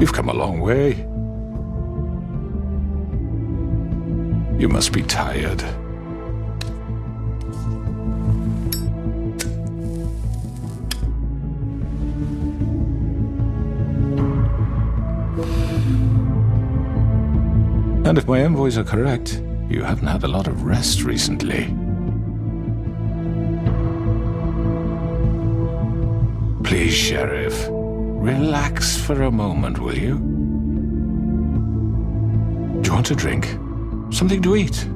You've come a long way. You must be tired. And if my envoys are correct, you haven't had a lot of rest recently. Please, Sheriff, relax for a moment, will you? Do you want a drink? Something to eat?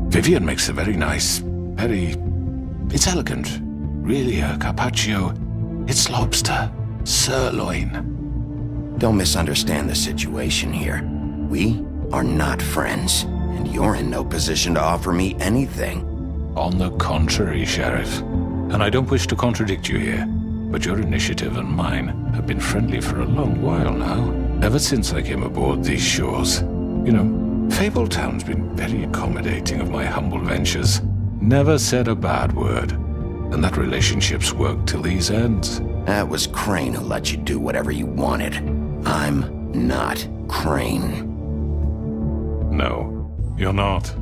Vivian makes a very nice, it's elegant. Really a carpaccio. It's lobster, sirloin. Don't misunderstand the situation here. We are not friends, and you're in no position to offer me anything. On the contrary, Sheriff. And I don't wish to contradict you here, but your initiative and mine have been friendly for a long while now. Ever since I came aboard these shores. You know, Fabletown's been very accommodating of my humble ventures. Never said a bad word. And that relationship's worked till these ends. That was Crane who let you do whatever you wanted. I'm not Crane. No, you're not.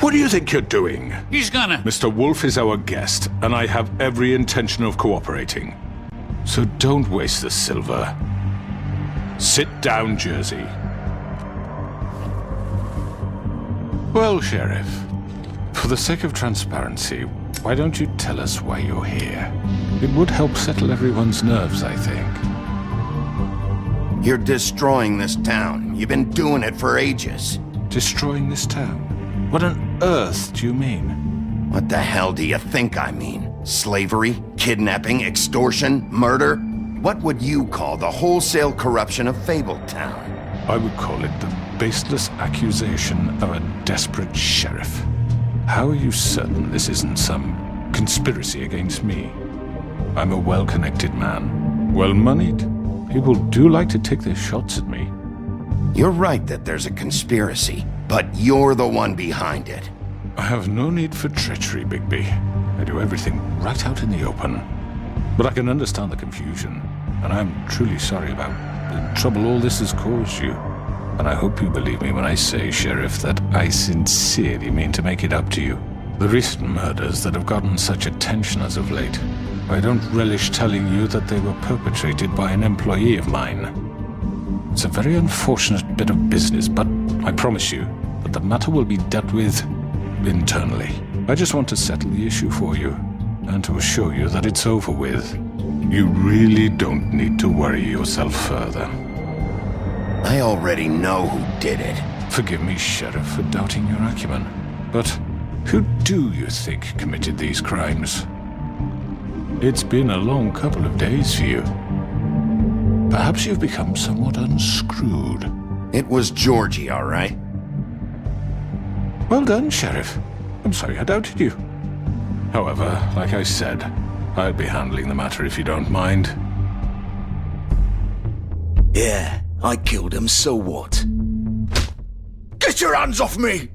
What do you think you're doing? He's gonna... Mr. Wolf is our guest, and I have every intention of cooperating. So don't waste the silver. Sit down, Jersey. Well, Sheriff, for the sake of transparency, why don't you tell us why you're here? It would help settle everyone's nerves, I think. You're destroying this town. You've been doing it for ages. Destroying this town? What on earth do you mean? What the hell do you think I mean? Slavery, kidnapping, extortion, murder? What would you call the wholesale corruption of Fabletown? I would call it the baseless accusation of a desperate sheriff. How are you certain this isn't some conspiracy against me? I'm a well-connected man, well-moneyed. People do like to take their shots at me. You're right that there's a conspiracy, but you're the one behind it. I have no need for treachery, Bigby. I do everything right out in the open. But I can understand the confusion, and I'm truly sorry about the trouble all this has caused you. And I hope you believe me when I say, Sheriff, that I sincerely mean to make it up to you. The recent murders that have gotten such attention as of late, I don't relish telling you that they were perpetrated by an employee of mine. It's a very unfortunate bit of business, but I promise you that the matter will be dealt with internally. I just want to settle the issue for you, and to assure you that it's over with. You really don't need to worry yourself further. I already know who did it. Forgive me, Sheriff, for doubting your acumen, but who do you think committed these crimes? It's been a long couple of days for you. Perhaps you've become somewhat unscrewed. It was Georgie, all right? Well done, Sheriff. I'm sorry I doubted you. However, like I said, I'll be handling the matter if you don't mind. Yeah, I killed him, so what? Get your hands off me!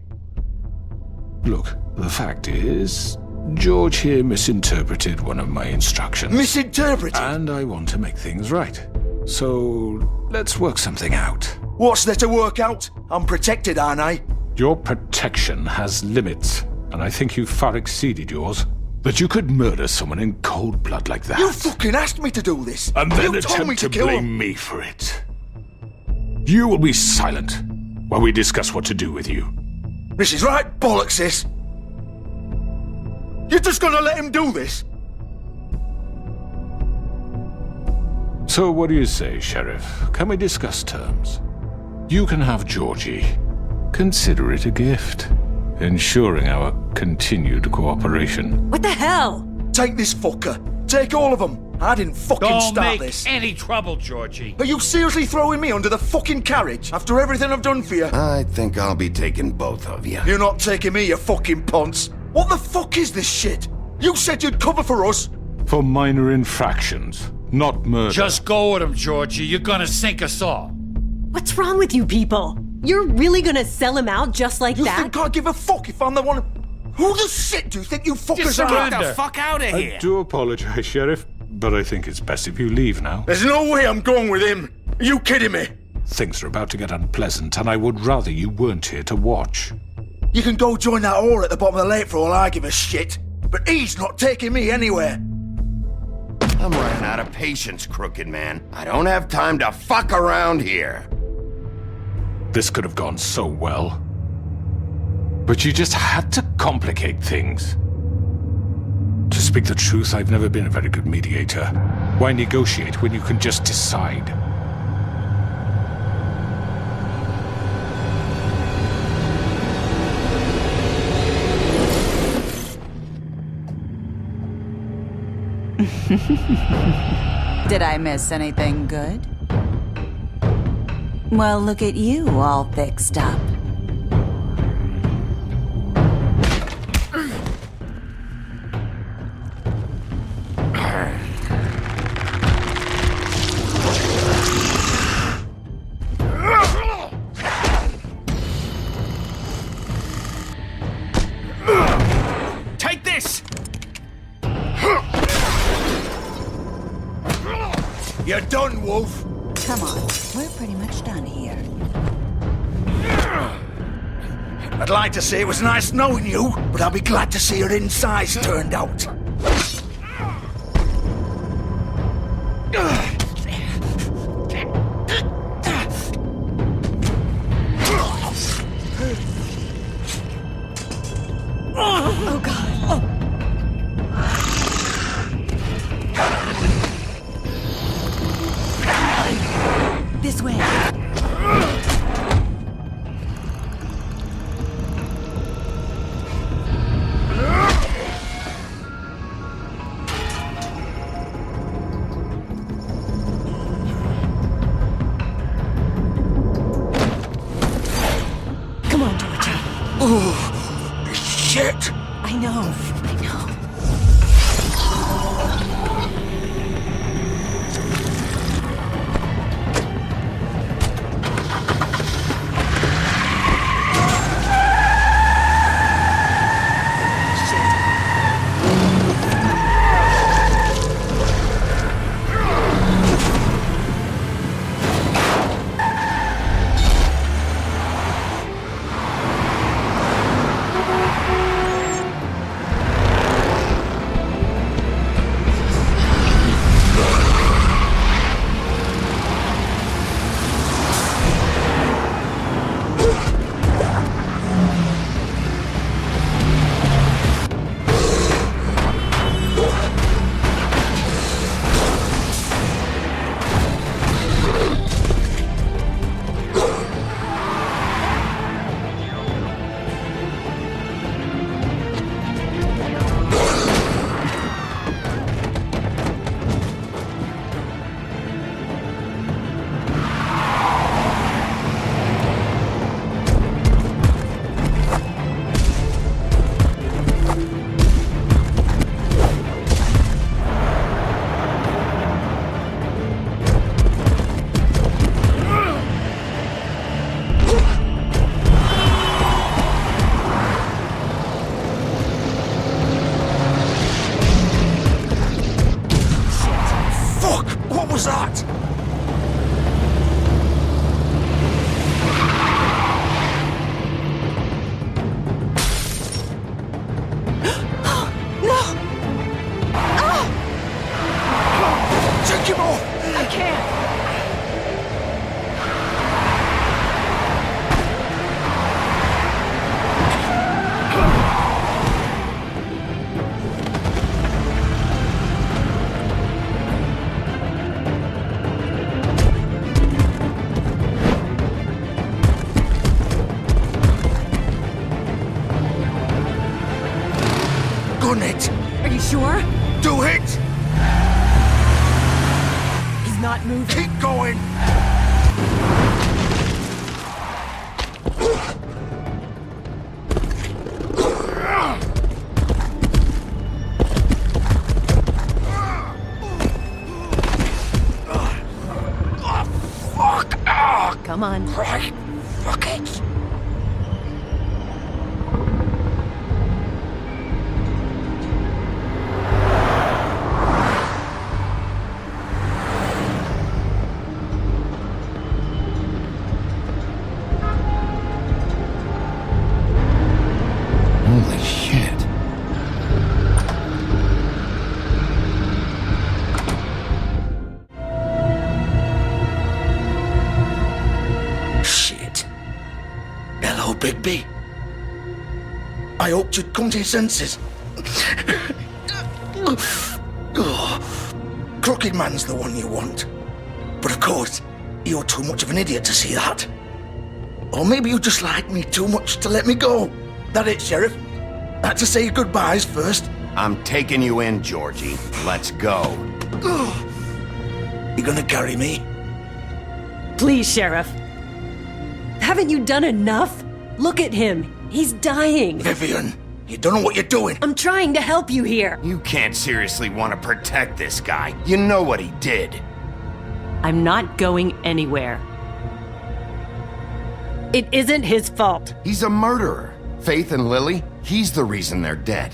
Look, the fact is, George here misinterpreted one of my instructions. Misinterpreted? And I want to make things right. So, let's work something out. What's there to work out? I'm protected, aren't I? Your protection has limits, and I think you've far exceeded yours. That you could murder someone in cold blood like that. You fucking asked me to do this! And then you told me attempt to kill blame him. me for it. You will be silent while we discuss what to do with you. This is right bollocks, this! You're just gonna let him do this? So what do you say, Sheriff? Can we discuss terms? You can have Georgie. Consider it a gift, ensuring our continued cooperation. What the hell? Take this fucker. Take all of them. I didn't fucking Don't start make this. any trouble, Georgie. Are you seriously throwing me under the fucking carriage after everything I've done for you? I think I'll be taking both of you. You're not taking me, you fucking ponce. What the fuck is this shit? You said you'd cover for us. For minor infractions, not murder. Just go with him, Georgie. You're gonna sink us all. What's wrong with you people? You're really gonna sell him out just like You that? think I give a fuck if I'm the one... Who the shit do you think you fuckers Just are? surrender. Fuck out of I here! do apologize, Sheriff, but I think it's best if you leave now. There's no way I'm going with him. Are you kidding me? Things are about to get unpleasant, and I would rather you weren't here to watch. You can go join that whore at the bottom of the lake for all I give a shit. But he's not taking me anywhere. I'm running out of patience, crooked man. I don't have time to fuck around here. This could have gone so well. But you just had to complicate things. To speak the truth, I've never been a very good mediator. Why negotiate when you can just decide? Did I miss anything good? Well, look at you all fixed up. Take this! You're done, Wolf. Come on, we're pretty much done here. I'd like to say it was nice knowing you, but I'll be glad to see your insides turned out. Oh, God. This way. Come on, Georgie. Shit! I know. What was that? Take him off! I can't. Gun it! Are you sure? Do it! He's not moving. Keep going! Fuck! Come on. Right, fuck it! I hoped you'd come to your senses. Crooked Man's the one you want. But of course, you're too much of an idiot to see that. Or maybe you just like me too much to let me go. That it, Sheriff? I had to say your goodbyes first. I'm taking you in, Georgie. Let's go. You gonna carry me? Please, Sheriff. Haven't you done enough? Look at him. He's dying. Vivian, you don't know what you're doing. I'm trying to help you here. You can't seriously want to protect this guy. You know what he did. I'm not going anywhere. It isn't his fault. He's a murderer. Faith and Lily, he's the reason they're dead.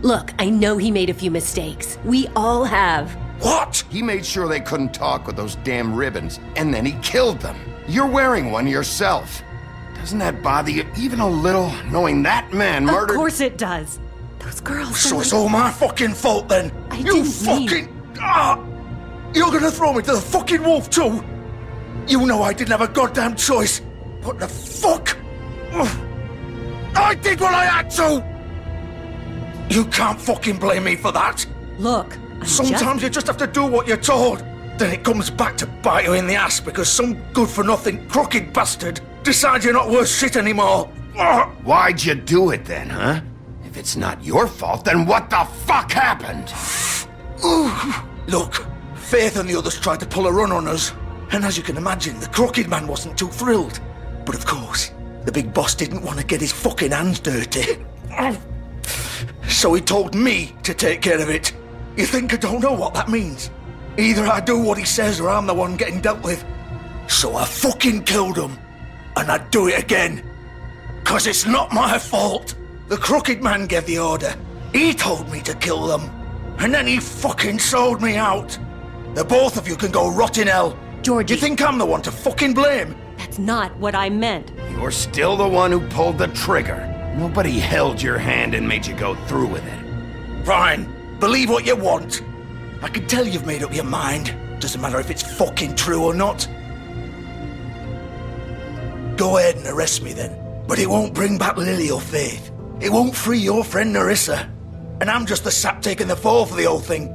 Look, I know he made a few mistakes. We all have. What? He made sure they couldn't talk with those damn ribbons, and then he killed them. You're wearing one yourself. Doesn't that bother you even a little, knowing that man murdered— Of course it does. Those girls So are it's like- all my fucking fault then? I You didn't mean- fucking... You're gonna throw me to the fucking wolf too? You know I didn't have a goddamn choice. What the fuck? I did what I had to! You can't fucking blame me for that. Look, Sometimes you just have to do what you're told. Then it comes back to bite you in the ass because some good-for-nothing crooked bastard decides you're not worth shit anymore. Why'd you do it then, huh? If it's not your fault, then what the fuck happened? Look, Faith and the others tried to pull a run on us. And as you can imagine, the Crooked Man wasn't too thrilled. But of course, the big boss didn't want to get his fucking hands dirty. So he told me to take care of it. You think I don't know what that means? Either I do what he says or I'm the one getting dealt with. So I fucking killed him. And I'd do it again. 'Cause it's not my fault. The Crooked Man gave the order. He told me to kill them. And then he fucking sold me out. The both of you can go rot in hell. Georgie. You think I'm the one to fucking blame? That's not what I meant. You're still the one who pulled the trigger. Nobody held your hand and made you go through with it. Fine. Believe what you want. I can tell you've made up your mind. Doesn't matter if it's fucking true or not. Go ahead and arrest me then. But it won't bring back Lily or Faith. It won't free your friend Narissa. And I'm just the sap taking the fall for the whole thing.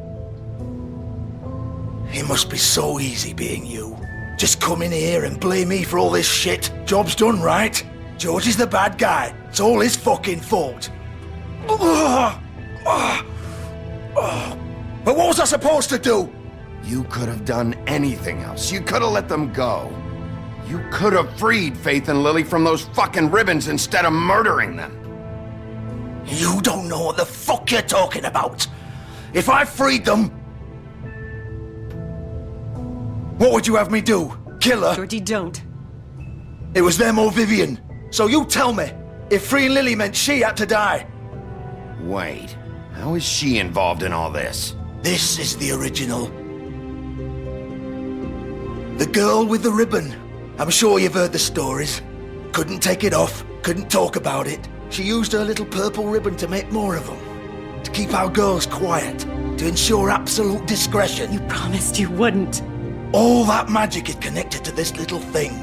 It must be so easy being you. Just come in here and blame me for all this shit. Job's done, right? George is the bad guy. It's all his fucking fault. But what was I supposed to do? You could have done anything else. You could have let them go. You could have freed Faith and Lily from those fucking ribbons instead of murdering them. You don't know what the fuck you're talking about. If I freed them... What would you have me do? Kill her? Georgie, don't. It was them or Vivian. So you tell me, if freeing Lily meant she had to die. Wait, how is she involved in all this? This is the original. The girl with the ribbon. I'm sure you've heard the stories. Couldn't take it off, couldn't talk about it. She used her little purple ribbon to make more of them. To keep our girls quiet. To ensure absolute discretion. You promised you wouldn't. All that magic is connected to this little thing.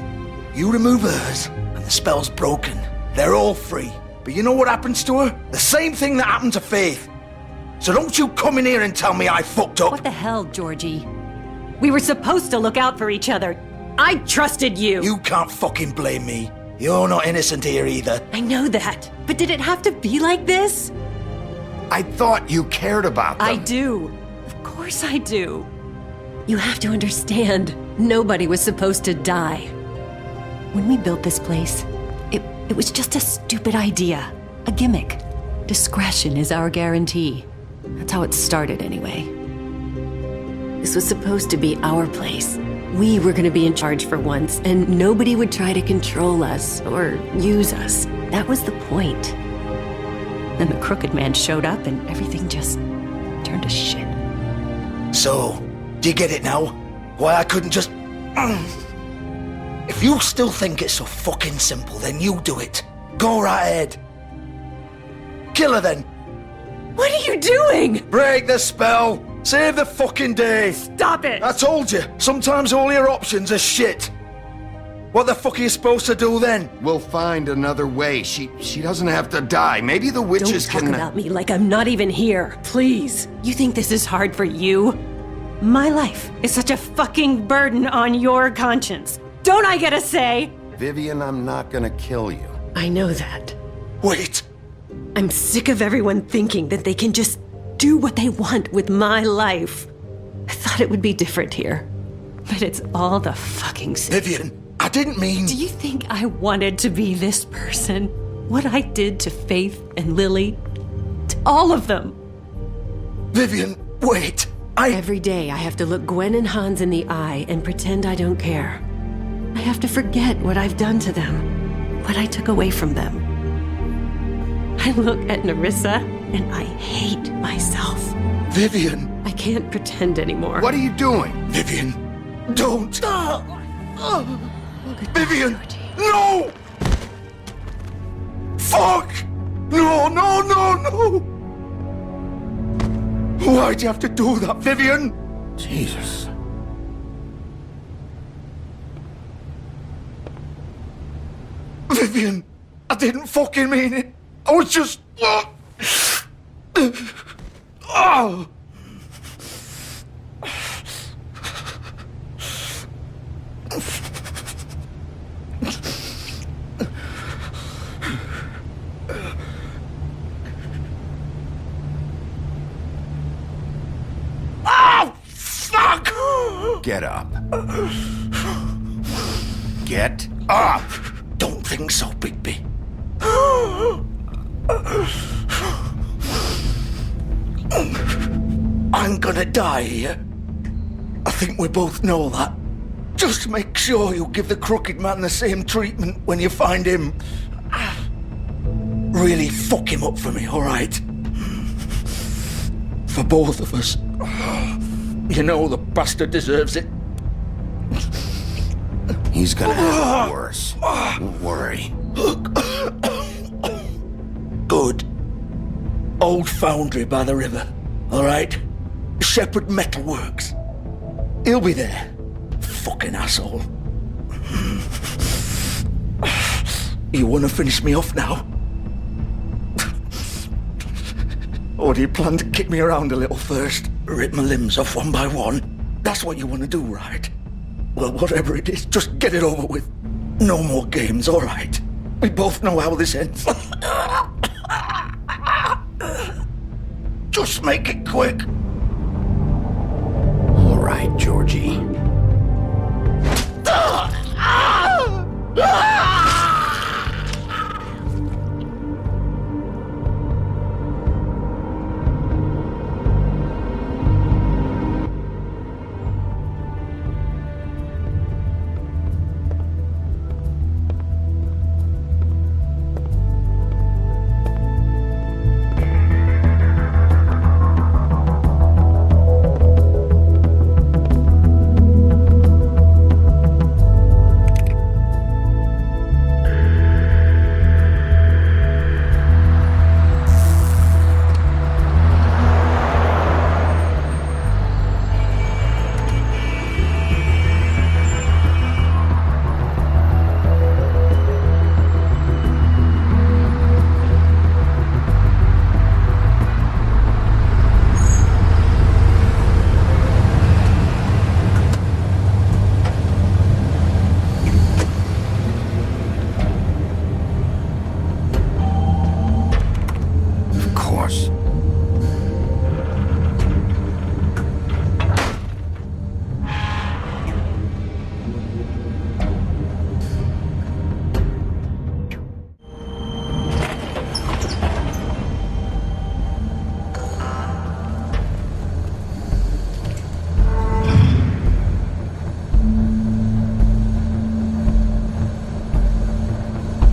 You remove hers, and the spell's broken. They're all free. But you know what happens to her? The same thing that happened to Faith. So don't you come in here and tell me I fucked up. What the hell, Georgie? We were supposed to look out for each other. I trusted you. You can't fucking blame me. You're not innocent here either. I know that. But did it have to be like this? I thought you cared about them. I do. Of course I do. You have to understand, nobody was supposed to die. When we built this place, it was just a stupid idea. A gimmick. Discretion is our guarantee. That's how it started anyway. This was supposed to be our place. We were gonna be in charge for once, and nobody would try to control us or use us. That was the point. Then the Crooked Man showed up and everything just turned to shit. So, do you get it now? Why I couldn't just... If you still think it's so fucking simple, then you do it. Go right ahead. Kill her then. What are you doing? Break the spell. Save the fucking day. Stop it! I told you, sometimes all your options are shit. What the fuck are you supposed to do then? We'll find another way. She doesn't have to die. Maybe the witches Don't talk can... about me like I'm not even here, please. You think this is hard for you? My life is such a fucking burden on your conscience. Don't I get a say? Vivian, I'm not gonna kill you. I know that. Wait. I'm sick of everyone thinking that they can just do what they want with my life. I thought it would be different here. But it's all the fucking same. Vivian, I didn't mean... Do you think I wanted to be this person? What I did to Faith and Lily? To all of them? Vivian, wait. Every day I have to look Gwen and Hans in the eye and pretend I don't care. I have to forget what I've done to them, what I took away from them. I look at Nerissa and I hate myself. Vivian. I can't pretend anymore. What are you doing? Vivian, don't. Vivian, Georgie. no! Fuck! No, no, no, no! Why'd you have to do that, Vivian? Jesus. Vivian, I didn't fucking mean it. I was just... Oh! Oh, fuck! Get up. Get up! Don't think so, Bigby. I'm gonna die here. I think we both know that. Just make sure you give the crooked man the same treatment when you find him. Really fuck him up for me, alright? For both of us. You know the bastard deserves it. He's gonna have it worse. Don't worry. Good. Old foundry by the river, alright? Shepherd Metalworks. He'll be there. Fucking asshole. You wanna finish me off now? Or do you plan to kick me around a little first? Rip my limbs off one by one? That's what you wanna do, right? Well, whatever it is, just get it over with. No more games, alright? We both know how this ends. Just make it quick. All right, Georgie.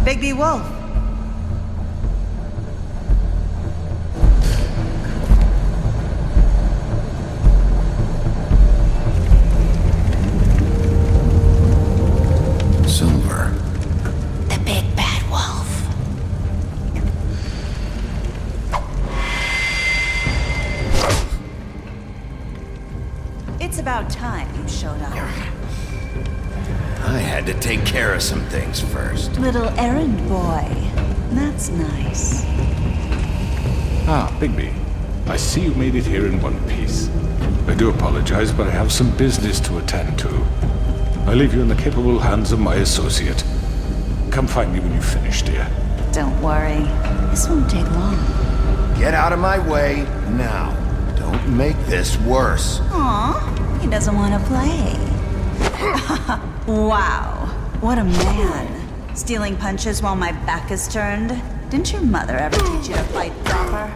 Bigby Wolf. Silver. The big bad wolf. It's about time you showed up. I had to take care of some things first. Little errand boy. That's nice. Ah, Bigby. I see you made it here in one piece. I do apologize, but I have some business to attend to. I leave you in the capable hands of my associate. Come find me when you've finished, dear. Don't worry. This won't take long. Get out of my way now. Don't make this worse. Aw, he doesn't want to play. Wow, what a man. Stealing punches while my back is turned? Didn't your mother ever teach you to fight proper?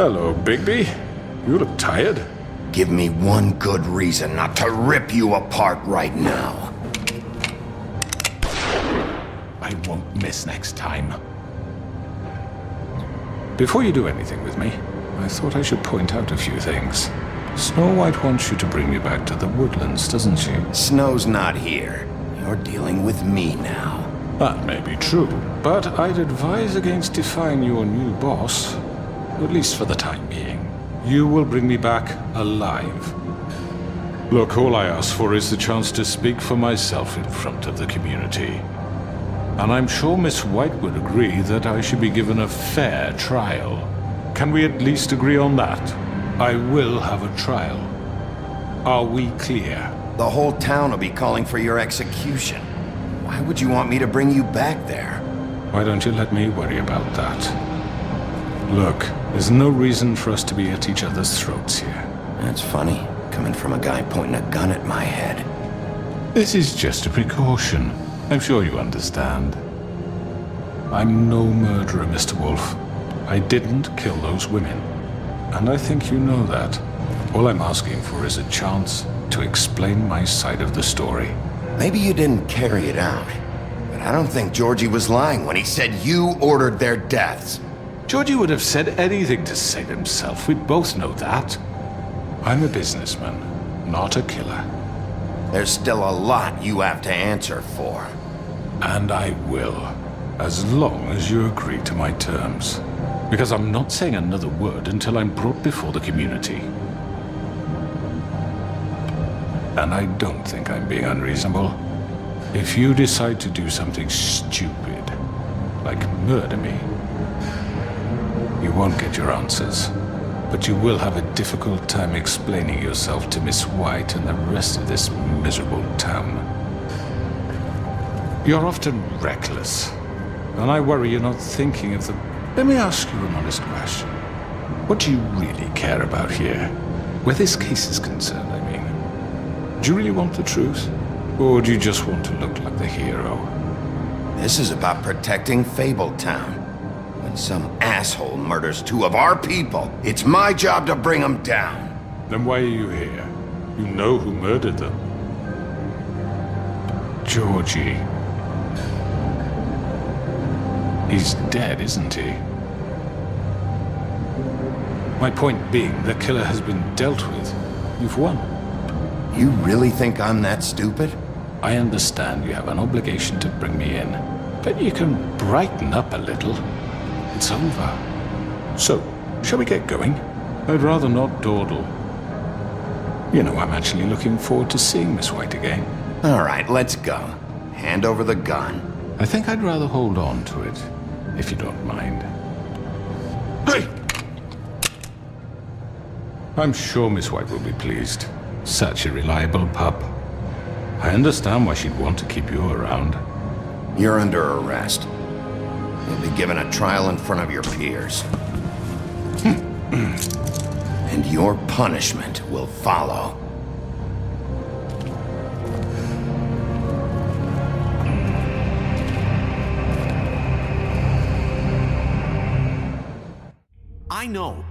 Hello, Bigby. You look tired. Give me one good reason not to rip you apart right now. I won't miss next time. Before you do anything with me, I thought I should point out a few things. Snow White wants you to bring me back to the woodlands, doesn't she? Snow's not here. You're dealing with me now. That may be true, but I'd advise against defying your new boss, at least for the time being. You will bring me back alive. Look, all I ask for is the chance to speak for myself in front of the community. And I'm sure Miss White would agree that I should be given a fair trial. Can we at least agree on that? I will have a trial. Are we clear? The whole town will be calling for your execution. Why would you want me to bring you back there? Why don't you let me worry about that? Look, there's no reason for us to be at each other's throats here. That's funny, coming from a guy pointing a gun at my head. This is just a precaution. I'm sure you understand. I'm no murderer, Mr. Wolf. I didn't kill those women. And I think you know that. All I'm asking for is a chance to explain my side of the story. Maybe you didn't carry it out, but I don't think Georgie was lying when he said you ordered their deaths. Georgie would have said anything to save himself. We both know that. I'm a businessman, not a killer. There's still a lot you have to answer for. And I will, as long as you agree to my terms. Because I'm not saying another word until I'm brought before the community. And I don't think I'm being unreasonable. If you decide to do something stupid, like murder me, you won't get your answers. But you will have a difficult time explaining yourself to Miss White and the rest of this miserable town. You're often reckless, and I worry you're not thinking of the... Let me ask you an honest question. What do you really care about here? Where this case is concerned, I mean. Do you really want the truth? Or do you just want to look like the hero? This is about protecting Fabletown. When some asshole murders two of our people, it's my job to bring them down. Then why are you here? You know who murdered them. Georgie. He's dead, isn't he? My point being, the killer has been dealt with. You've won. You really think I'm that stupid? I understand you have an obligation to bring me in, but you can brighten up a little. It's over. So, shall we get going? I'd rather not dawdle. You know, I'm actually looking forward to seeing Miss White again. All right, let's go. Hand over the gun. I think I'd rather hold on to it, if you don't mind. Hey! I'm sure Miss White will be pleased. Such a reliable pup. I understand why she'd want to keep you around. You're under arrest. You'll be given a trial in front of your peers. And your punishment will follow.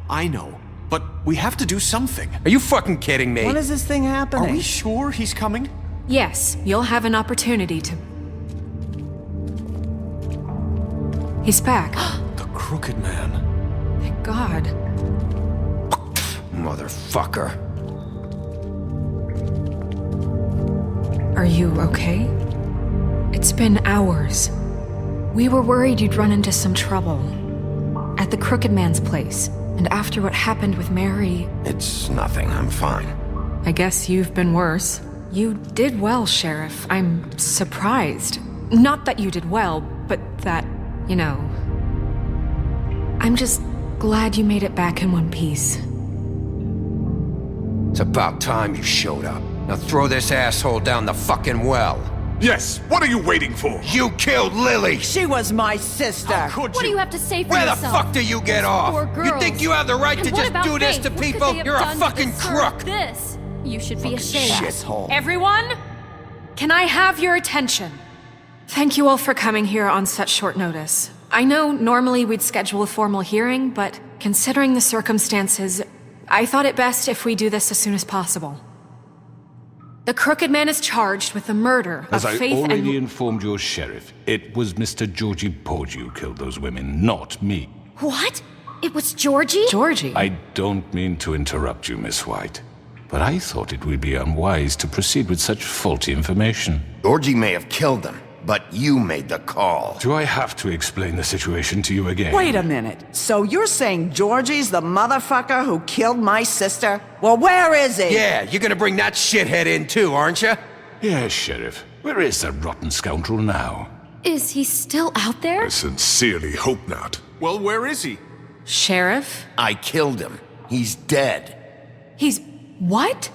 I know. But we have to do something. Are you fucking kidding me? When is this thing happening? Are we sure he's coming? Yes, you'll have an opportunity to... He's back. The Crooked Man. Thank God. Motherfucker. Are you okay? It's been hours. We were worried you'd run into some trouble. At the Crooked Man's place. And after what happened with Mary... It's nothing, I'm fine. I guess you've been worse. You did well, Sheriff. I'm surprised. Not that you did well, but that, you know... I'm just glad you made it back in one piece. It's about time you showed up. Now throw this asshole down the fucking well. Yes, what are you waiting for? You killed Lily! She was my sister. How could What do you have to say for Where yourself? the fuck do you get Those off? poor You girls. think you have the right And to what just about do this Faith? to What could people? they have You're a done to fucking deserve crook! This. You should be ashamed. Shithole. Everyone, can I have your attention? Thank you all for coming here on such short notice. I know normally we'd schedule a formal hearing, but considering the circumstances, I thought it best if we do this as soon as possible. The Crooked Man is charged with the murder As of I Faith already and... informed your sheriff, it was Mr. Georgie Porgy who killed those women, not me. What? It was Georgie? Georgie? I don't mean to interrupt you, Miss White, but I thought it would be unwise to proceed with such faulty information. Georgie may have killed them, but you made the call. Do I have to explain the situation to you again? Wait a minute. So you're saying Georgie's the motherfucker who killed my sister? Well, where is he? Yeah, you're gonna bring that shithead in too, aren't you? Yes, Sheriff. Where is that rotten scoundrel now? Is he still out there? I sincerely hope not. Well, where is he? Sheriff? I killed him. He's dead. He's... what?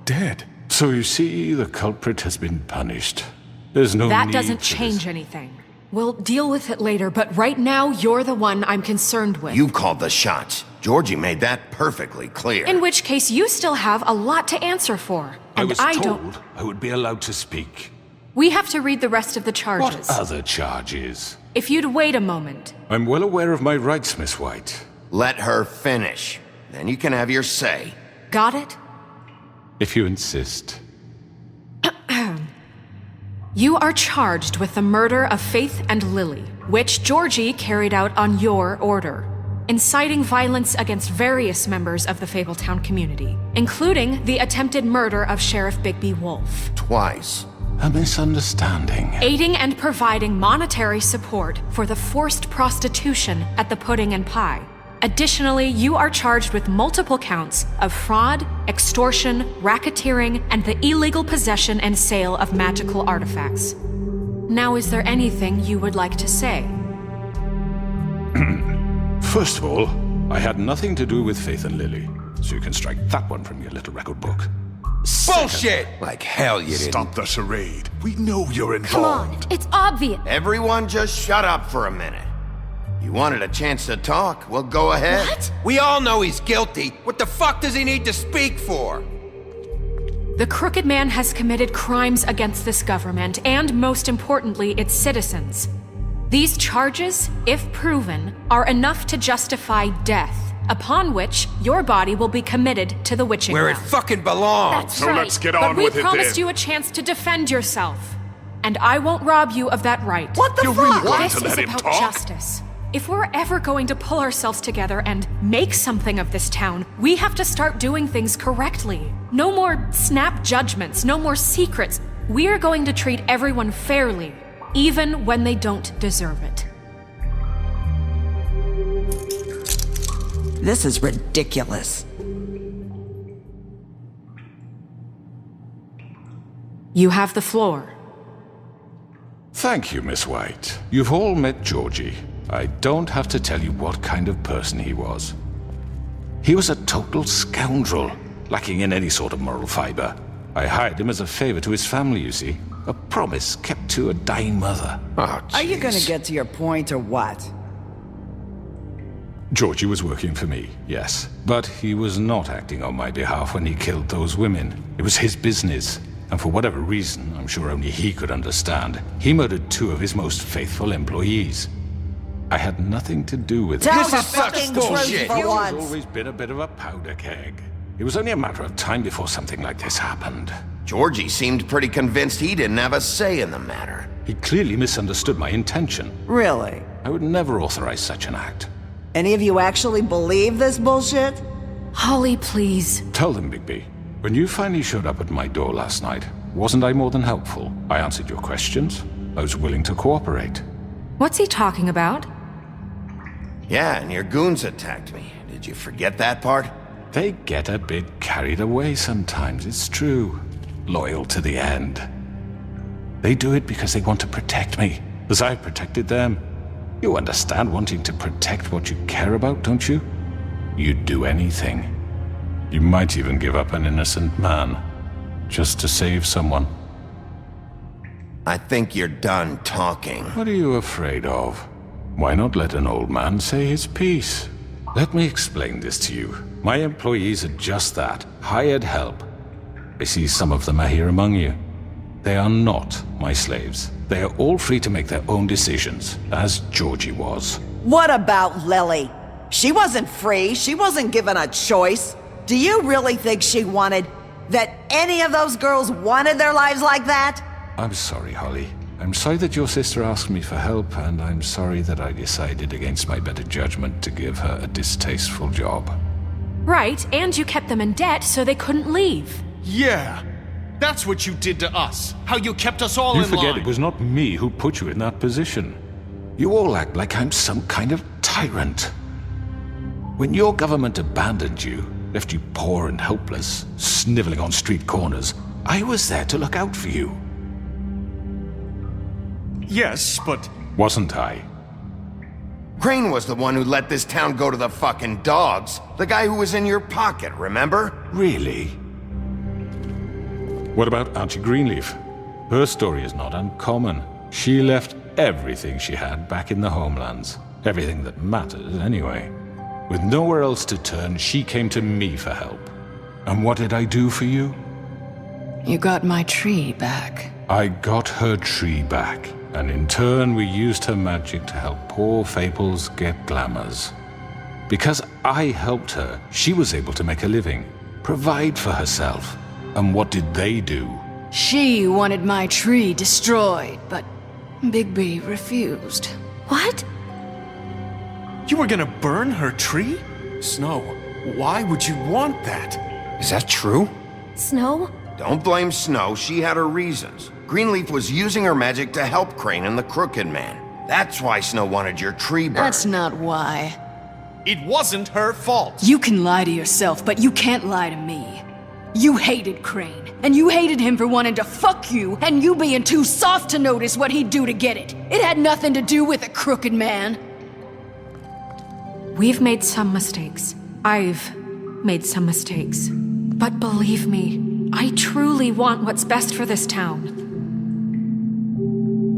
Dead. So you see, the culprit has been punished. There's no That need doesn't for change this. anything. We'll deal with it later, but right now, you're the one I'm concerned with. You called the shots. Georgie made that perfectly clear. In which case, you still have a lot to answer for. I And was I told don't... I would be allowed to speak. We have to read the rest of the charges. What other charges? If you'd wait a moment. I'm well aware of my rights, Miss White. Let her finish. Then you can have your say. Got it? If you insist. You are charged with the murder of Faith and Lily, which Georgie carried out on your order, inciting violence against various members of the Fabletown community, including the attempted murder of Sheriff Bigby Wolf. Twice. A misunderstanding. Aiding and providing monetary support for the forced prostitution at the Pudding and Pie. Additionally, you are charged with multiple counts of fraud, extortion, racketeering, and the illegal possession and sale of magical artifacts. Now, is there anything you would like to say? First of all, I had nothing to do with Faith and Lily, so you can strike that one from your little record book. Bullshit! Like hell you didn't. Stop the charade. We know you're Come involved. on, it's obvious. Everyone just shut up for a minute. You wanted a chance to talk? Well, go ahead. What? We all know he's guilty. What the fuck does he need to speak for? The Crooked Man has committed crimes against this government and, most importantly, its citizens. These charges, if proven, are enough to justify death, upon which your body will be committed to the witching Where it ground. fucking belongs. That's So right. let's get But on we with it promised then. you a chance to defend yourself, and I won't rob you of that right. What the You're fuck? really going This to is let him about talk? justice. If we're ever going to pull ourselves together and make something of this town, we have to start doing things correctly. No more snap judgments, no more secrets. We are going to treat everyone fairly, even when they don't deserve it. This is ridiculous. You have the floor. Thank you, Miss White. You've all met Georgie. I don't have to tell you what kind of person he was. He was a total scoundrel, lacking in any sort of moral fiber. I hired him as a favor to his family, you see. A promise kept to a dying mother. Oh, Are you gonna jeez. get to your point or what? Georgie was working for me, yes. But he was not acting on my behalf when he killed those women. It was his business. And for whatever reason, I'm sure only he could understand, he murdered two of his most faithful employees. I had nothing to do with Tell This the is such fucking bullshit. truth for He's once. always been a bit of a powder keg. It was only a matter of time before something like this happened. Georgie seemed pretty convinced he didn't have a say in the matter. He clearly misunderstood my intention. Really? I would never authorize such an act. Any of you actually believe this bullshit? Holly, please. Tell them, Bigby. When you finally showed up at my door last night, wasn't I more than helpful? I answered your questions. I was willing to cooperate. What's he talking about? Yeah, and your goons attacked me. Did you forget that part? They get a bit carried away sometimes, it's true. Loyal to the end. They do it because they want to protect me, as I protected them. You understand wanting to protect what you care about, don't you? You'd do anything. You might even give up an innocent man, just to save someone. I think you're done talking. What are you afraid of? Why not let an old man say his piece? Let me explain this to you. My employees are just that, hired help. I see some of them are here among you. They are not my slaves. They are all free to make their own decisions, as Georgie was. What about Lily? She wasn't free. She wasn't given a choice. Do you really think she wanted... that any of those girls wanted their lives like that? I'm sorry, Holly. I'm sorry that your sister asked me for help, and I'm sorry that I decided against my better judgment to give her a distasteful job. Right, and you kept them in debt so they couldn't leave. Yeah. That's what you did to us. How you kept us all You in line. forget it was not me who put you in that position. You all act like I'm some kind of tyrant. When your government abandoned you, left you poor and helpless, sniveling on street corners, I was there to look out for you. Yes, but... Wasn't I? Crane was the one who let this town go to the fucking dogs. The guy who was in your pocket, remember? Really? What about Auntie Greenleaf? Her story is not uncommon. She left everything she had back in the homelands. Everything that mattered, anyway. With nowhere else to turn, she came to me for help. And what did I do for you? You got my tree back. I got her tree back, and in turn we used her magic to help poor Fables get glamours. Because I helped her, she was able to make a living, provide for herself. And what did they do? She wanted my tree destroyed, but Bigby refused. What? You were gonna burn her tree? Snow, why would you want that? Is that true? Snow? Don't blame Snow, she had her reasons. Greenleaf was using her magic to help Crane and the Crooked Man. That's why Snow wanted your tree burned. That's not why. It wasn't her fault. You can lie to yourself, but you can't lie to me. You hated Crane, and you hated him for wanting to fuck you, and you being too soft to notice what he'd do to get it. It had nothing to do with a crooked man. We've made some mistakes. I've made some mistakes. But believe me, I truly want what's best for this town.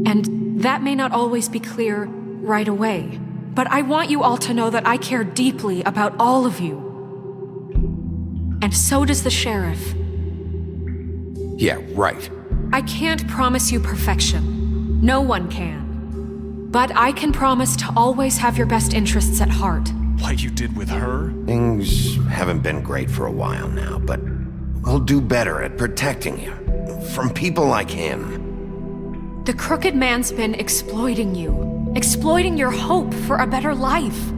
And that may not always be clear right away. But I want you all to know that I care deeply about all of you. And so does the sheriff. Yeah, right. I can't promise you perfection. No one can. But I can promise to always have your best interests at heart. Like you did with her? Things haven't been great for a while now, but we'll do better at protecting you. From people like him. The Crooked Man's been exploiting you. Exploiting your hope for a better life.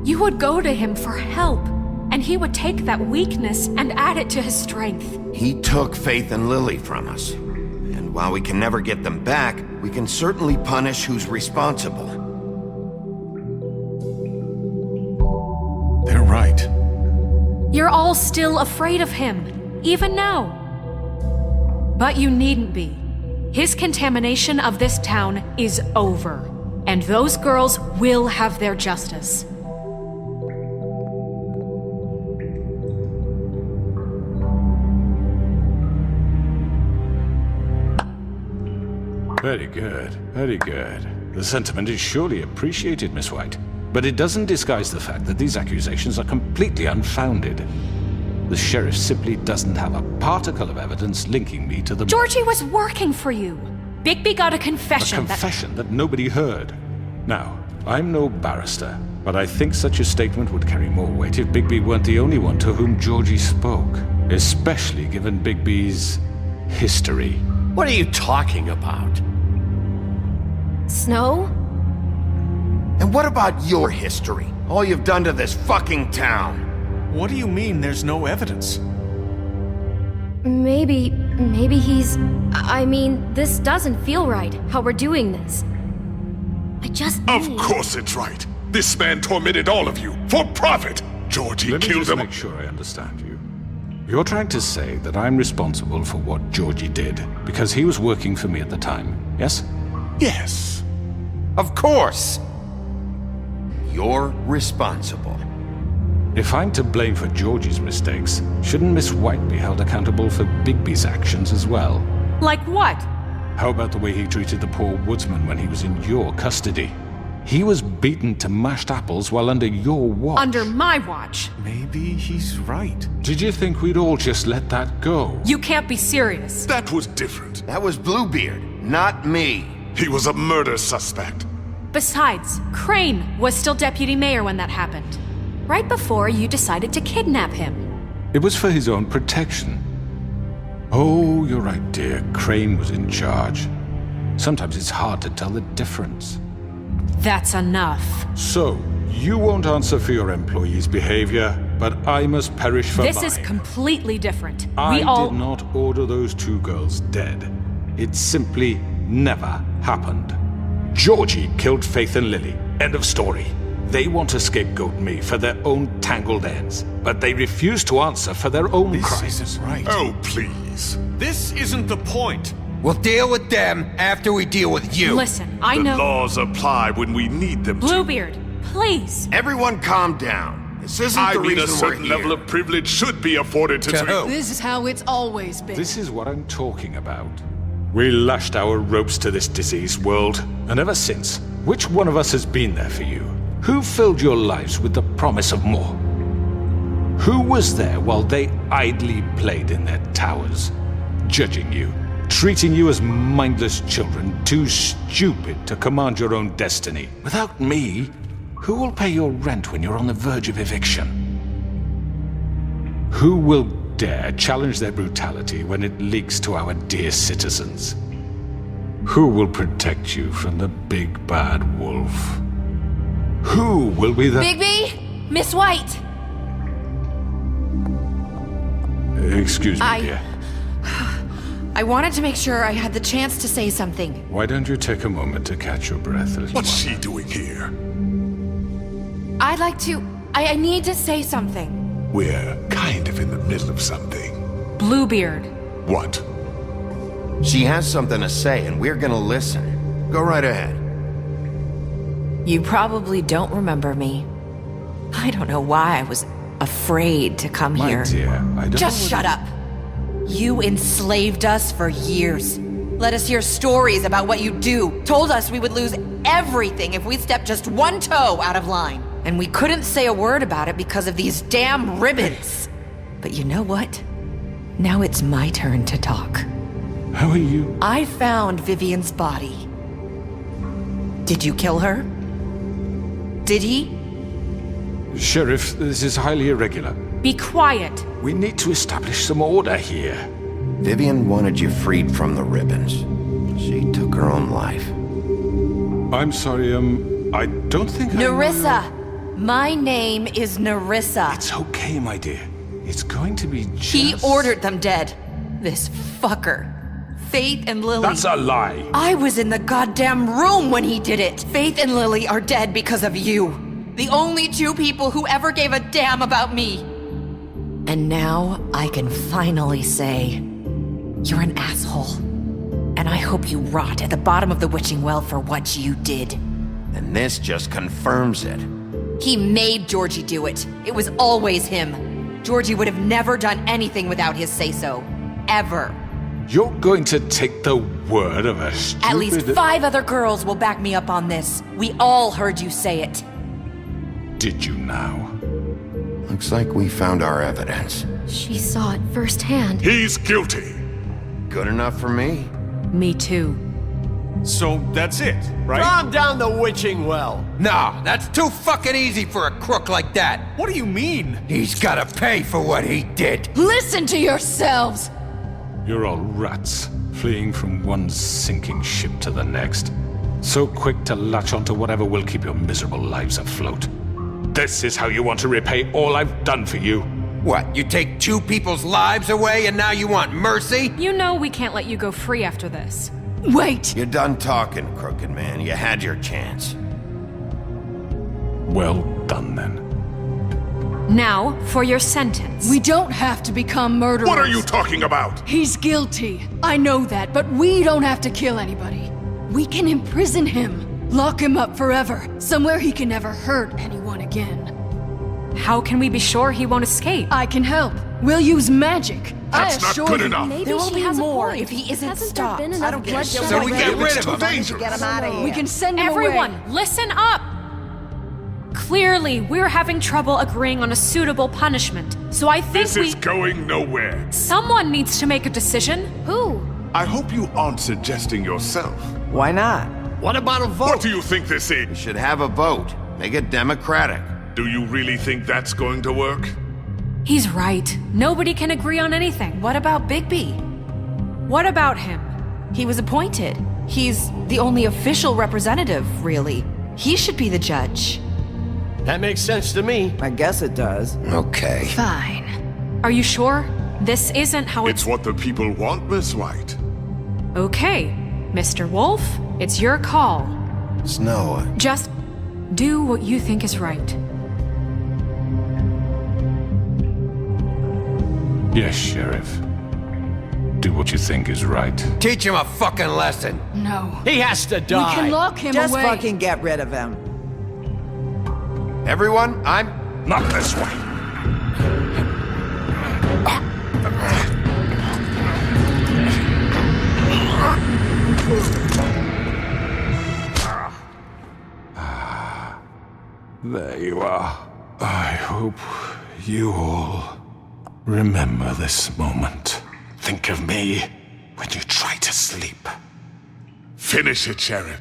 You would go to him for help, and he would take that weakness and add it to his strength. He took Faith and Lily from us. And while we can never get them back, we can certainly punish who's responsible. They're right. You're all still afraid of him, even now. But you needn't be. His contamination of this town is over, and those girls will have their justice. Very good, very good. The sentiment is surely appreciated, Miss White. But it doesn't disguise the fact that these accusations are completely unfounded. The sheriff simply doesn't have a particle of evidence linking me to the... Georgie was working for you. Bigby got a confession. A confession that nobody heard. Now, I'm no barrister, but I think such a statement would carry more weight if Bigby weren't the only one to whom Georgie spoke. Especially given Bigby's history. What are you talking about? Snow? And what about your history? All you've done to this fucking town? What do you mean there's no evidence? Maybe he's... I mean, this doesn't feel right, how we're doing this. I just Of need... course it's right. This man tormented all of you for profit. Georgie Let me killed just them. make sure I understand you. You're trying to say that I'm responsible for what Georgie did because he was working for me at the time, yes? Yes. Of course. You're responsible. If I'm to blame for Georgie's mistakes, shouldn't Miss White be held accountable for Bigby's actions as well? Like what? How about the way he treated the poor woodsman when he was in your custody? He was beaten to mashed apples while under your watch. Under my watch. Maybe he's right. Did you think we'd all just let that go? You can't be serious. That was different. That was Bluebeard, not me. He was a murder suspect. Besides, Crane was still deputy mayor when that happened. right before you decided to kidnap him. It was for his own protection. Oh, you're right, dear. Crane was in charge. Sometimes it's hard to tell the difference. That's enough. So, you won't answer for your employees' behavior, but I must perish for This mine. is completely different. I We all... did not order those two girls dead. It simply never happened. Georgie killed Faith and Lily. End of story. They want to scapegoat me for their own tangled ends, but they refuse to answer for their own crimes. This isn't right. Oh, please. This isn't the point. We'll deal with them after we deal with you. Listen, I The know... laws apply when we need them to. Bluebeard, please. Everyone calm down. This isn't I the mean, a reason certain we're here. level of privilege should be afforded to... who? This is how it's always been. This is what I'm talking about. We lashed our ropes to this diseased world, and ever since, which one of us has been there for you? Who filled your lives with the promise of more? Who was there while they idly played in their towers, judging you, treating you as mindless children, too stupid to command your own destiny? Without me, who will pay your rent when you're on the verge of eviction? Who will dare challenge their brutality when it leaks to our dear citizens? Who will protect you from the big bad wolf? Who will be the... Bigby? Miss White! Excuse me, dear. I wanted to make sure I had the chance to say something. Why don't you take a moment to catch your breath? What's she doing here? I'd like to... I need to say something. We're kind of in the middle of something. Bluebeard. What? She has something to say, and we're gonna listen. Go right ahead. You probably don't remember me. I don't know why I was afraid to come My here. dear, I don't Just know shut up. You enslaved us for years. Let us hear stories about what you do. Told us we would lose everything if we stepped just one toe out of line. And we couldn't say a word about it because of these damn ribbons. But you know what? Now it's my turn to talk. How are you? I found Vivian's body. Did you kill her? Did he? Sheriff, this is highly irregular. Be quiet. We need to establish some order here. Vivian wanted you freed from the ribbons. She took her own life. I'm sorry, I don't think I know Nerissa! My name is Nerissa. It's okay, my dear. It's going to be just... He ordered them dead. This fucker. Faith and Lily. That's a lie. I was in the goddamn room when he did it. Faith and Lily are dead because of you. The only two people who ever gave a damn about me. And now I can finally say, you're an asshole. And I hope you rot at the bottom of the witching well for what you did. And this just confirms it. He made Georgie do it. It was always him. Georgie would have never done anything without his say-so. Ever. You're going to take the word of a stupid... At least 5 other girls will back me up on this. We all heard you say it. Did you now? Looks like we found our evidence. She saw it firsthand. He's guilty. Good enough for me. Me too. So that's it, right? Calm down the witching well. No, that's too fucking easy for a crook like that. What do you mean? He's gotta pay for what he did. Listen to yourselves! You're all rats, fleeing from one sinking ship to the next. So quick to latch onto whatever will keep your miserable lives afloat. This is how you want to repay all I've done for you? What, you take 2 people's lives away and now you want mercy? You know we can't let you go free after this. Wait! You're done talking, crooked man. You had your chance. Well done, then. Now, for your sentence. We don't have to become murderers. What are you talking about? He's guilty. I know that, but we don't have to kill anybody. We can imprison him. Lock him up forever. Somewhere he can never hurt anyone again. How can we be sure he won't escape? I can help. We'll use magic. That's not good enough. Maybe There will she be has more a point. if he isn't Hasn't stopped. there been I enough don't care. bloodshed So we already? get rid of It's too him. dangerous. Get him out of here. We can send him Everyone, away. listen up! Clearly, we're having trouble agreeing on a suitable punishment, so I think This is going nowhere. Someone needs to make a decision. Who? I hope you aren't suggesting yourself. Why not? What about a vote? What do you think this We is? should have a vote. Make it democratic. Do you really think that's going to work? He's right. Nobody can agree on anything. What about Bigby? What about him? He was appointed. He's the only official representative, really. He should be the judge. That makes sense to me. I guess it does. Okay. Fine. Are you sure? This isn't how It's what the people want, Miss White. Okay, Mr. Wolf, it's your call. Snow, Just do what you think is right. Yes, Sheriff. Do what you think is right. Teach him a fucking lesson. No. He has to die. We can lock him Just away. fucking get rid of him. everyone, I'm... Not this way. There you are. I hope you all remember this moment. Think of me when you try to sleep. Finish it, Sheriff.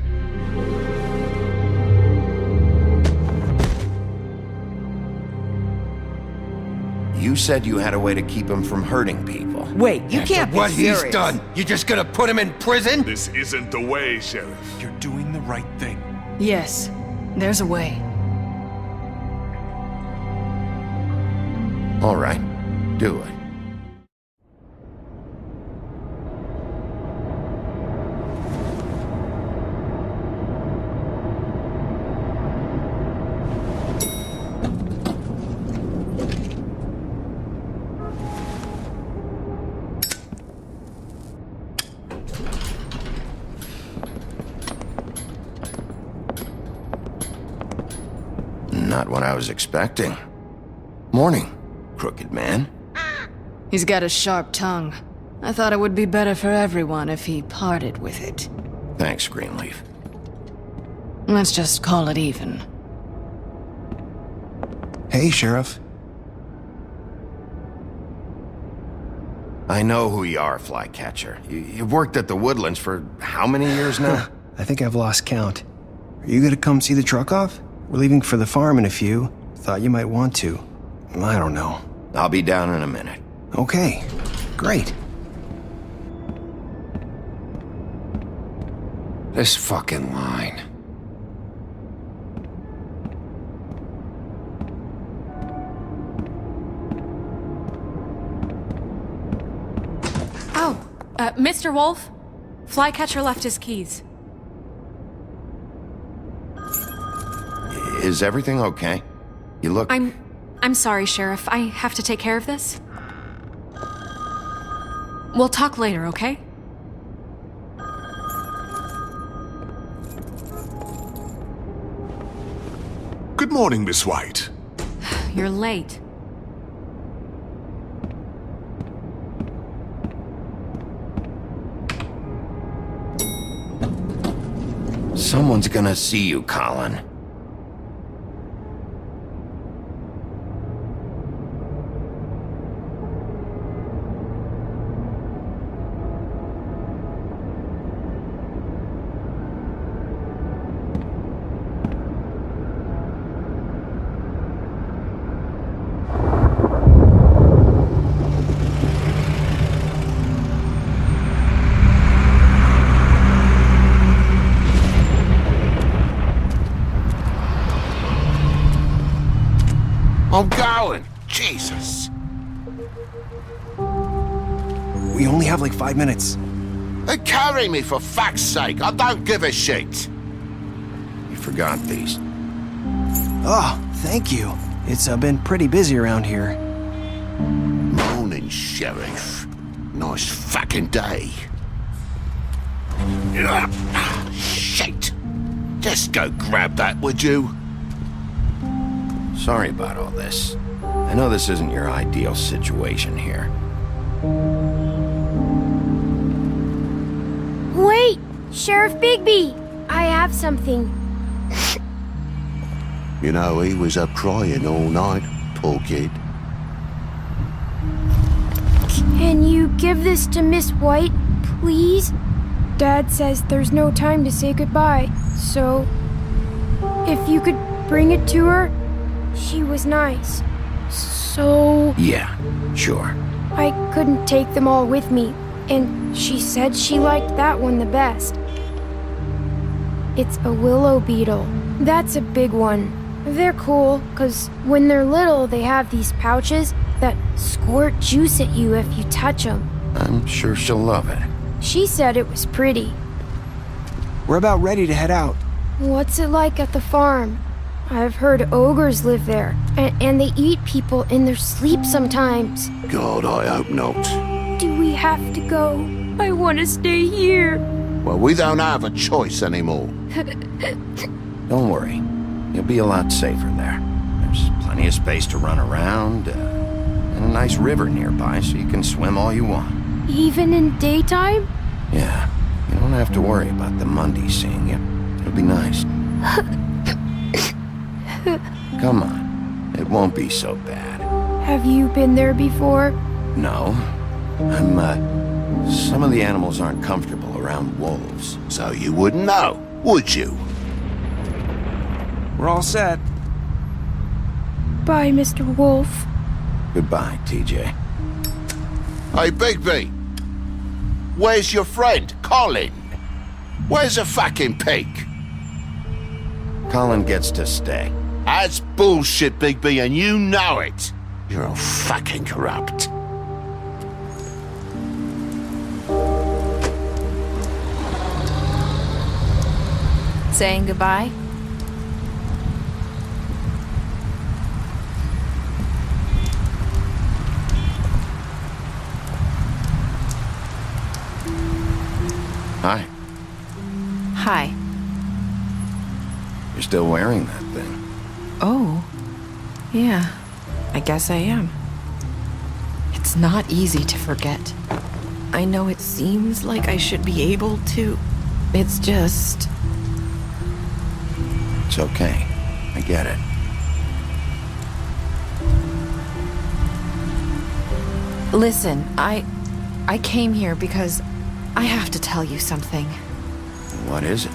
You said you had a way to keep him from hurting people. Wait, you can't be What serious. he's done, you just gonna put him in prison? This isn't the way, Sheriff. You're doing the right thing. Yes, there's a way. All right, do it. Not what I was expecting. Morning, crooked man. He's got a sharp tongue. I thought it would be better for everyone if he parted with it. Thanks, Greenleaf. Let's just call it even. Hey, Sheriff. I know who you are, Flycatcher. You've worked at the Woodlands for how many years now? I think I've lost count. Are you gonna come see the truck off? We're leaving for the farm in a few. Thought you might want to. I don't know. I'll be down in a minute. Okay, great. This fucking line. Oh, Mr. Wolf, Flycatcher left his keys. Is everything okay? You look... I'm sorry, Sheriff. I have to take care of this. We'll talk later, okay? Good morning, Miss White. You're late. Someone's gonna see you, Colin. I'm going. Jesus. We only have like 5 minutes. Carry me for fuck's sake. I don't give a shit. You forgot these. Oh, thank you. It's been pretty busy around here. Morning, Sheriff. Nice fucking day. Shit. Just go grab that, would you? Sorry about all this. I know this isn't your ideal situation here. Wait! Sheriff Bigby! I have something. You know, he was up crying all night, poor kid. Can you give this to Miss White, please? Dad says there's no time to say goodbye, so if you could bring it to her, She was nice. So... Yeah, sure. I couldn't take them all with me, and she said she liked that one the best. It's a willow beetle. That's a big one. They're cool, 'cause when they're little, they have these pouches that squirt juice at you if you touch them. I'm sure she'll love it. She said it was pretty. We're about ready to head out. What's it like at the farm? I've heard ogres live there, and they eat people in their sleep sometimes. God, I hope not. Do we have to go? I want to stay here. Well, we don't have a choice anymore. Don't worry. You'll be a lot safer there. There's plenty of space to run around, and a nice river nearby so you can swim all you want. Even in daytime? Yeah, you don't have to worry about the Mundies seeing you. It'll be nice. Come on. It won't be so bad. Have you been there before? No. Some of the animals aren't comfortable around wolves. So you wouldn't know, would you? We're all set. Bye, Mr. Wolf. Goodbye, TJ. Hey, Bigby. Where's your friend, Colin? Where's the fucking pig? Colin gets to stay. That's bullshit, Bigby, and you know it. You're all fucking corrupt. Saying goodbye? Hi. Hi. You're still wearing that thing. Oh. Yeah. I guess I am. It's not easy to forget. I know it seems like I should be able to. It's just... It's okay. I get it. Listen, I came here because I have to tell you something. What is it?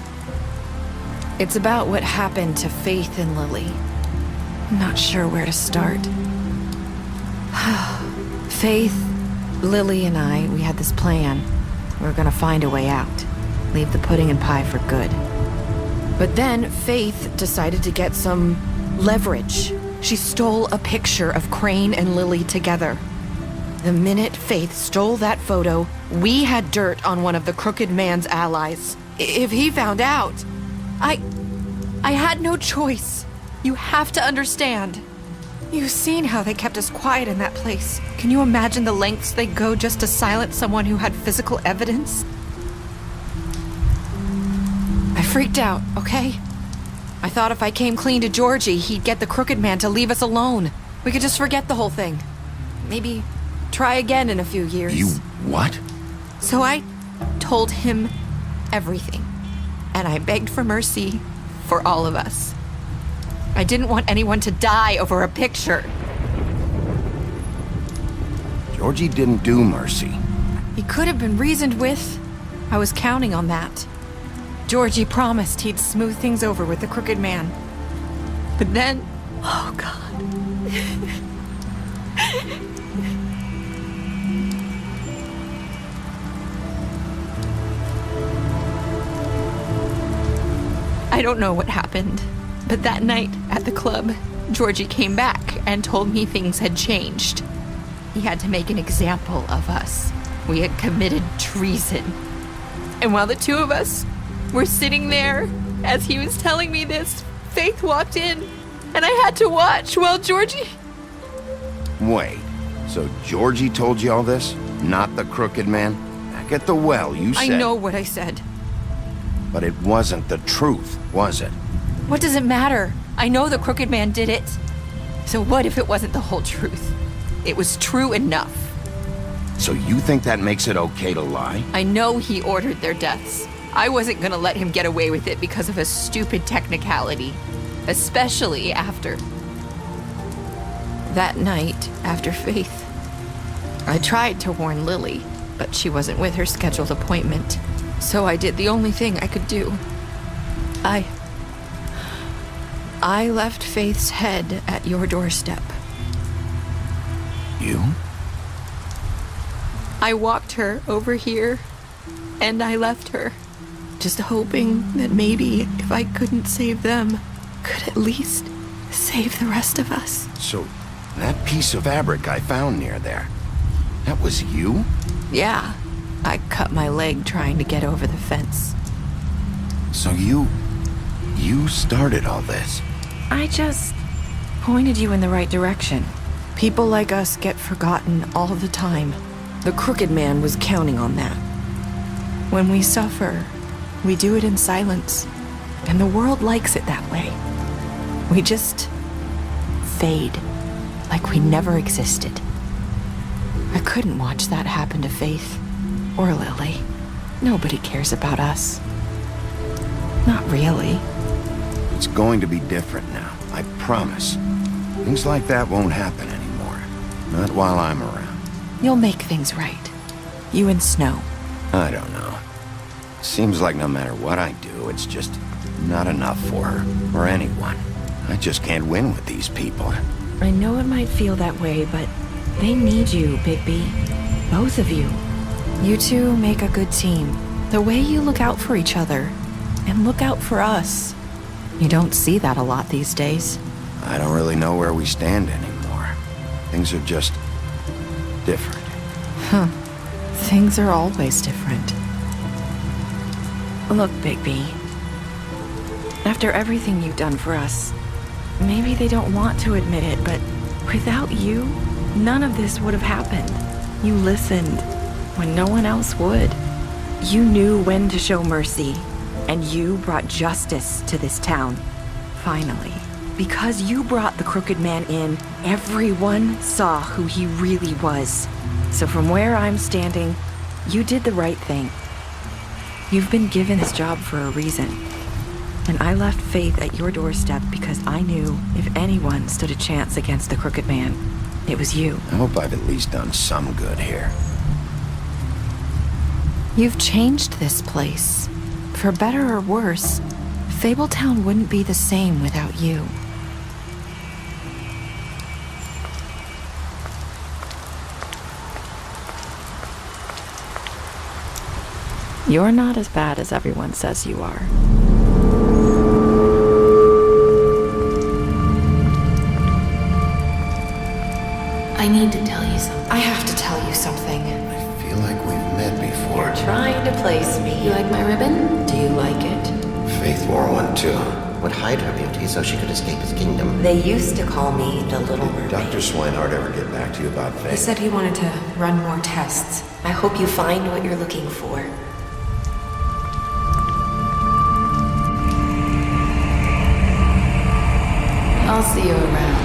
It's about what happened to Faith and Lily. I'm not sure where to start. Faith, Lily, and I, we had this plan. We were gonna find a way out. Leave the pudding and pie for good. But then Faith decided to get some leverage. She stole a picture of Crane and Lily together. The minute Faith stole that photo, we had dirt on one of the Crooked Man's allies. If he found out, I had no choice. You have to understand. You've seen how they kept us quiet in that place. Can you imagine the lengths they go just to silence someone who had physical evidence? I freaked out, okay? I thought if I came clean to Georgie, he'd get the Crooked Man to leave us alone. We could just forget the whole thing. Maybe try again in a few years. You what? So I told him everything. And I begged for mercy for all of us. I didn't want anyone to die over a picture. Georgie didn't do mercy. He could have been reasoned with. I was counting on that. Georgie promised he'd smooth things over with the Crooked Man. But then... Oh, God. I don't know what happened, but that night at the club, Georgie came back and told me things had changed. He had to make an example of us. We had committed treason. And while the two of us were sitting there, as he was telling me this, Faith walked in, and I had to watch while Georgie... Wait, so Georgie told you all this? Not the Crooked Man? Back at the well, you said... I know what I said. But it wasn't the truth, was it? What does it matter? I know the Crooked Man did it. So what if it wasn't the whole truth? It was true enough. So you think that makes it okay to lie? I know he ordered their deaths. I wasn't gonna let him get away with it because of a stupid technicality. Especially after... that night, after Faith. I tried to warn Lily, but she wasn't with her scheduled I left Faith's head at your doorstep. You? I walked her over here, and I left her, just hoping that maybe if I couldn't save them, could at least save the rest of us. So, that piece of fabric I found near there, that was you? Yeah, I cut my leg trying to get over the fence. So you started all this? I just pointed you in the right direction. People like us get forgotten all the time. The Crooked Man was counting on that. When we suffer, we do it in silence, and the world likes it that way. We just fade, like we never existed. I couldn't watch that happen to Faith, or Lily. Nobody cares about us. Not really. It's going to be different now, I promise. Things like that won't happen anymore. Not while I'm around. You'll make things right. You and Snow. I don't know. Seems like no matter what I do, it's just not enough for her, or anyone. I just can't win with these people. I know it might feel that way, but they need you, Bigby. Both of you. You two make a good team. The way you look out for each other, and look out for us. You don't see that a lot these days. I don't really know where we stand anymore. Things are just different. Huh. Things are always different. Look, Bigby. After everything you've done for us, maybe they don't want to admit it, but without you, none of this would have happened. You listened when no one else would. You knew when to show mercy, and you brought justice to this town. Finally. Because you brought the Crooked Man in, everyone saw who he really was. So from where I'm standing, you did the right thing. You've been given this job for a reason. And I left Faith at your doorstep because I knew if anyone stood a chance against the Crooked Man, it was you. I hope I've at least done some good here. You've changed this place. For better or worse, Fabletown wouldn't be the same without you. You're not as bad as everyone says you are. I need to tell you something. I have to tell you something. I feel like we've met before. You're trying to place me. You like my ribbon? Do you like it? Faith wore one too. Would hide her beauty so she could escape his kingdom. They used to call me the Little Mermaid. Dr. Swinehart ever get back to you about Faith? He said he wanted to run more tests. I hope you find what you're looking for. I'll see you around.